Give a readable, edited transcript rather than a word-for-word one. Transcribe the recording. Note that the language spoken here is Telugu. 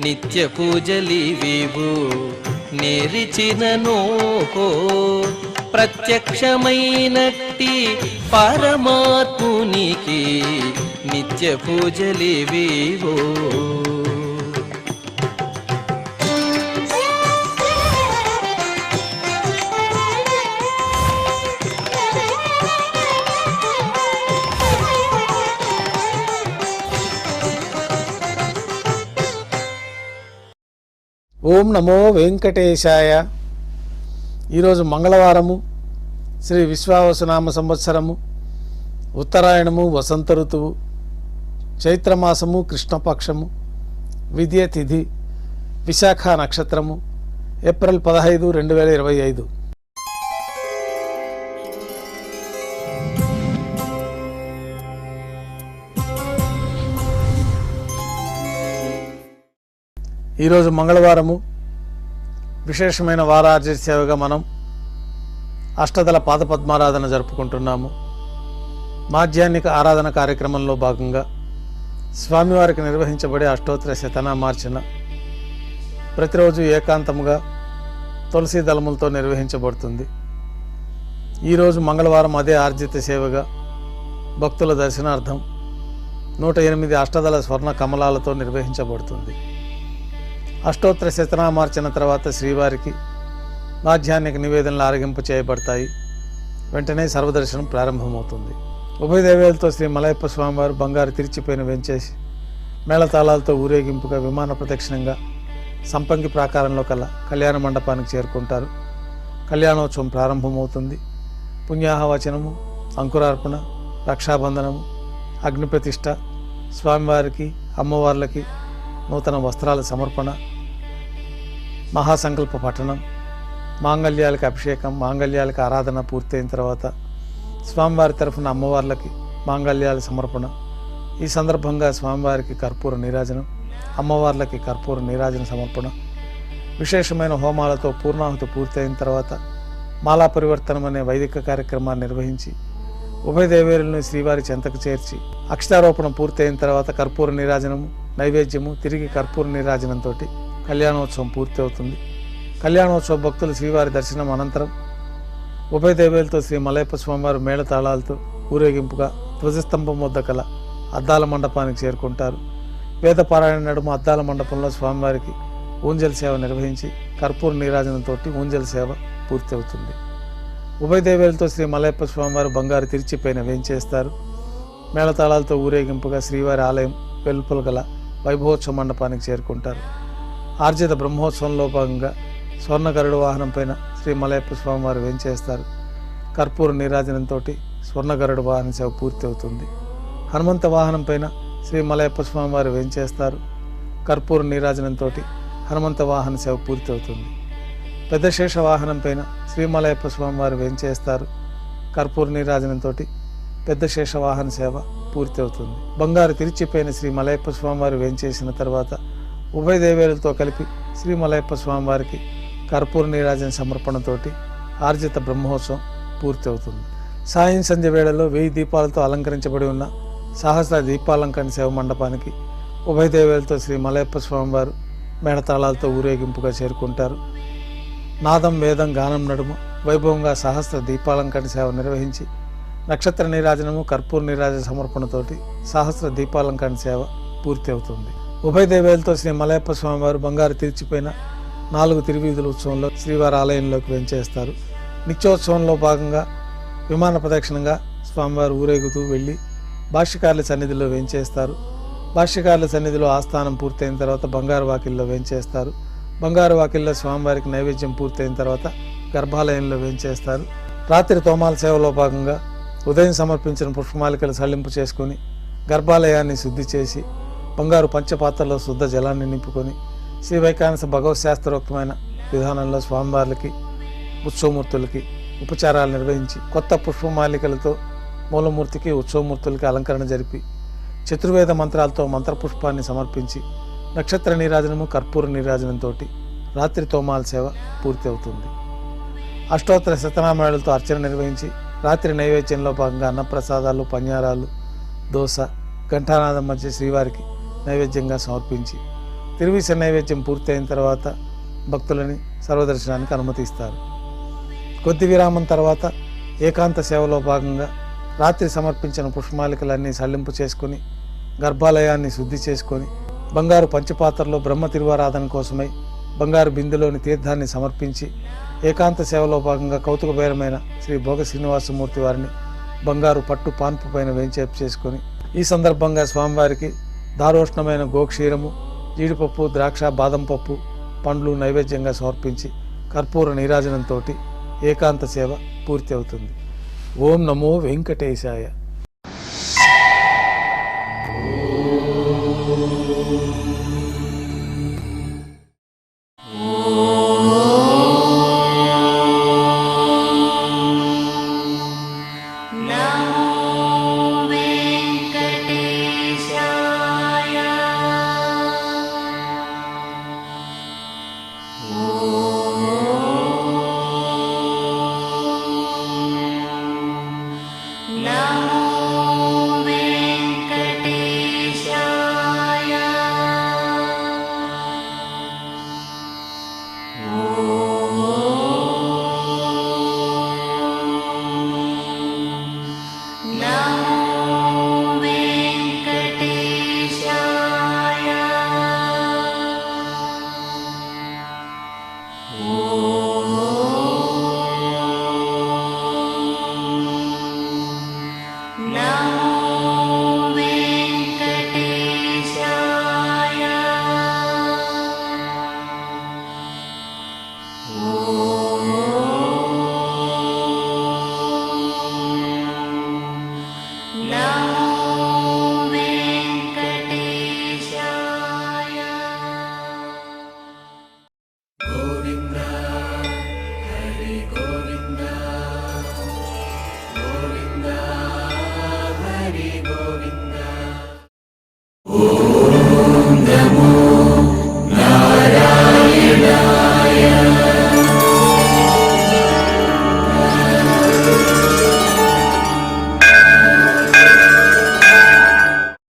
నిత్య పూజలివివు నేరిచిననోహో ప్రత్యక్షమైనట్టి పరమాత్మునికి నిత్య పూజలివివో. ఓం నమో వెంకటేశాయ. ఈరోజు మంగళవారము, శ్రీ విశ్వావసునామ సంవత్సరము, ఉత్తరాయణము, వసంత ఋతువు, చైత్రమాసము, కృష్ణపక్షము, విద్య తిథి, విశాఖ నక్షత్రము, ఏప్రిల్ 15, 2025. ఈరోజు మంగళవారము, విశేషమైన వారార్జిత సేవగా మనం అష్టదళ పాదపద్మారాధన జరుపుకుంటున్నాము. మాధ్యాహ్నిక ఆరాధన కార్యక్రమంలో భాగంగా స్వామివారికి నిర్వహించబడే అష్టోత్తర శతనామార్చన ప్రతిరోజు ఏకాంతముగా తులసి దళములతో నిర్వహించబడుతుంది. ఈరోజు మంగళవారం అదే ఆర్జిత సేవగా భక్తుల దర్శనార్థం 108 అష్టదళ స్వర్ణ కమలాలతో నిర్వహించబడుతుంది. అష్టోత్తర శతనామార్చన తర్వాత శ్రీవారికి మాధ్యాహ్నిక నివేదనలు ఆరగింపు చేయబడతాయి. వెంటనే సర్వదర్శనం ప్రారంభమవుతుంది. ఉభయ దేవేలతో శ్రీ మలయప్ప స్వామివారు బంగారు తిరిచిపోయిన వెంచేసి మేళతాళాలతో ఊరేగింపుగా విమాన ప్రదక్షిణంగా సంపంగి ప్రాకారంలో కల కళ్యాణ మండపానికి చేరుకుంటారు. కళ్యాణోత్సవం ప్రారంభమవుతుంది. పుణ్యాహవచనము, అంకురార్పణ, రక్షాబంధనము, అగ్నిప్రతిష్ఠ, స్వామివారికి అమ్మవార్లకి నూతన వస్త్రాల సమర్పణ, మహాసంకల్ప పఠనం, మాంగళ్యాలకు అభిషేకం, మాంగళ్యాలకు ఆరాధన పూర్తయిన తర్వాత స్వామివారి తరఫున అమ్మవార్లకి మాంగళ్యాల సమర్పణ. ఈ సందర్భంగా స్వామివారికి కర్పూర నీరాజనం, అమ్మవార్లకి కర్పూర నీరాజన సమర్పణ, విశేషమైన హోమాలతో పూర్ణాహుతి పూర్తయిన తర్వాత మాలా పరివర్తనం అనే వైదిక కార్యక్రమాన్ని నిర్వహించి ఉభయ దేవేరులను శ్రీవారి చెంతకు చేర్చి అక్షతారోపణ పూర్తయిన తర్వాత కర్పూర నీరాజనము, నైవేద్యము, తిరిగి కర్పూర నీరాజనంతో కళ్యాణోత్సవం పూర్తి అవుతుంది. కళ్యాణోత్సవ భక్తులు శ్రీవారి దర్శనం అనంతరం ఉభయ దేవేలతో శ్రీ మలయప్ప స్వామివారు మేళతాళాలతో ఊరేగింపుగా ధ్వజస్తంభం వద్ద కల అద్దాల మండపానికి చేరుకుంటారు. వేద పారాయణ నడుమ అద్దాల మండపంలో స్వామివారికి ఊంజల సేవ నిర్వహించి కర్పూర నీరాజనంతో ఊంజల సేవ పూర్తి అవుతుంది. ఉభయ దేవేలతో శ్రీ మలయప్ప స్వామివారు బంగారు తిరిచిపైన వేంచేస్తారు. మేళతాళాలతో ఊరేగింపుగా శ్రీవారి ఆలయం వెలుపల గల వైభవోత్సవ మండపానికి చేరుకుంటారు. ఆర్జిత బ్రహ్మోత్సవంలో భాగంగా స్వర్ణ గరుడ వాహనం పైన శ్రీ మలయప్ప స్వామివారు వేంచేస్తారు. కర్పూర నీరాజనంతో స్వర్ణ గరుడ వాహన సేవ పూర్తి అవుతుంది. హనుమంత వాహనం పైన శ్రీ మలయప్ప స్వామివారు వేంచేస్తారు. కర్పూర నీరాజనంతో హనుమంత వాహన సేవ పూర్తి అవుతుంది. పెద్ద శేష వాహనం పైన శ్రీ మలయప్ప స్వామివారు వేంచేస్తారు. కర్పూర నీరాజనంతో పెద్ద శేష వాహన సేవ పూర్తి అవుతుంది. బంగారు తిరిచిపోయిన శ్రీ మలయప్ప స్వామివారు వేంచేసిన తర్వాత ఉభయ దేవేలతో కలిపి శ్రీ మలయప్ప స్వామివారికి కర్పూర నీరాజన సమర్పణతోటి ఆర్జిత బ్రహ్మోత్సవం పూర్తి అవుతుంది. సాయం సంధ్య వేళలో 1000 దీపాలతో అలంకరించబడి ఉన్న సహస్ర దీపాలంకరణ సేవ మండపానికి ఉభయ దేవేలతో శ్రీ మలయప్ప స్వామివారు మేళతాళాలతో ఊరేగింపుగా చేరుకుంటారు. నాదం, వేదం, గానం నడుమ వైభవంగా సహస్ర దీపాలంకరణ సేవ నిర్వహించి నక్షత్ర నీరాజనము, కర్పూర నీరాజన సమర్పణతోటి సహస్ర దీపాలంకరణ సేవ పూర్తి అవుతుంది. ఉభయ దేవేలతో శ్రీ మలయప్ప స్వామివారు బంగారు తీర్చిపోయిన 4 తిరువీధుల ఉత్సవంలో శ్రీవారి ఆలయంలోకి వెంచేస్తారు. నిత్యోత్సవంలో భాగంగా విమాన ప్రదక్షిణంగా స్వామివారు ఊరేగుతూ వెళ్ళి భాష్యకారుల సన్నిధిలో వేంచేస్తారు. భాష్యకారుల సన్నిధిలో ఆస్థానం పూర్తయిన తర్వాత బంగారు వాకిల్లో వేంచేస్తారు. బంగారు వాకిల్లో స్వామివారికి నైవేద్యం పూర్తయిన తర్వాత గర్భాలయంలో వేంచేస్తారు. రాత్రి తోమాల సేవలో భాగంగా ఉదయం సమర్పించిన పుష్పమాలికలు సళ్లింపు చేసుకొని గర్భాలయాన్ని శుద్ధి చేసి బంగారు పంచపాత్రలో శుద్ధ జలాన్ని నింపుకొని శ్రీ వైకానస భగవత్ శాస్త్రోక్తమైన విధానంలో స్వామివార్లకి ఉత్సవమూర్తులకి ఉపచారాలు నిర్వహించి కొత్త పుష్పమాలికలతో మూలమూర్తికి ఉత్సవమూర్తులకి అలంకరణ జరిపి చతుర్వేద మంత్రాలతో మంత్రపుష్పాన్ని సమర్పించి నక్షత్ర నీరాజనము, కర్పూర నీరాజనంతో రాత్రి తోమాల సేవ పూర్తి అవుతుంది. అష్టోత్తర శతనామాలతో అర్చన నిర్వహించి రాత్రి నైవేద్యంలో భాగంగా అన్నప్రసాదాలు, పన్యారాలు, దోశ, ఘంటానాదం మధ్య శ్రీవారికి నైవేద్యంగా సమర్పించి తిరువిస నైవేద్యం పూర్తయిన తర్వాత భక్తులని సర్వదర్శనానికి అనుమతిస్తారు. కొద్ది విరామం తర్వాత ఏకాంత సేవలో భాగంగా రాత్రి సమర్పించిన పుష్పమాలికలన్నీ సల్లింపు చేసుకొని గర్భాలయాన్ని శుద్ధి చేసుకొని బంగారు పంచపాత్రలో బ్రహ్మ తిరువారాధన కోసమై బంగారు బిందెలోని తీర్థాన్ని సమర్పించి ఏకాంత సేవలో భాగంగా కౌతుకబేరమైన శ్రీ భోగ శ్రీనివాసమూర్తి వారిని బంగారు పట్టు పాన్పు పైన వేంచేపు చేసుకొని ఈ సందర్భంగా స్వామివారికి దారోష్ణమైన గోక్షీరము, జీడిపప్పు, ద్రాక్ష, బాదం పప్పు, పండ్లు నైవేద్యంగా సమర్పించి కర్పూర నీరాజనంతో ఏకాంత సేవ పూర్తి అవుతుంది. ఓం నమో వెంకటేశాయ. నమో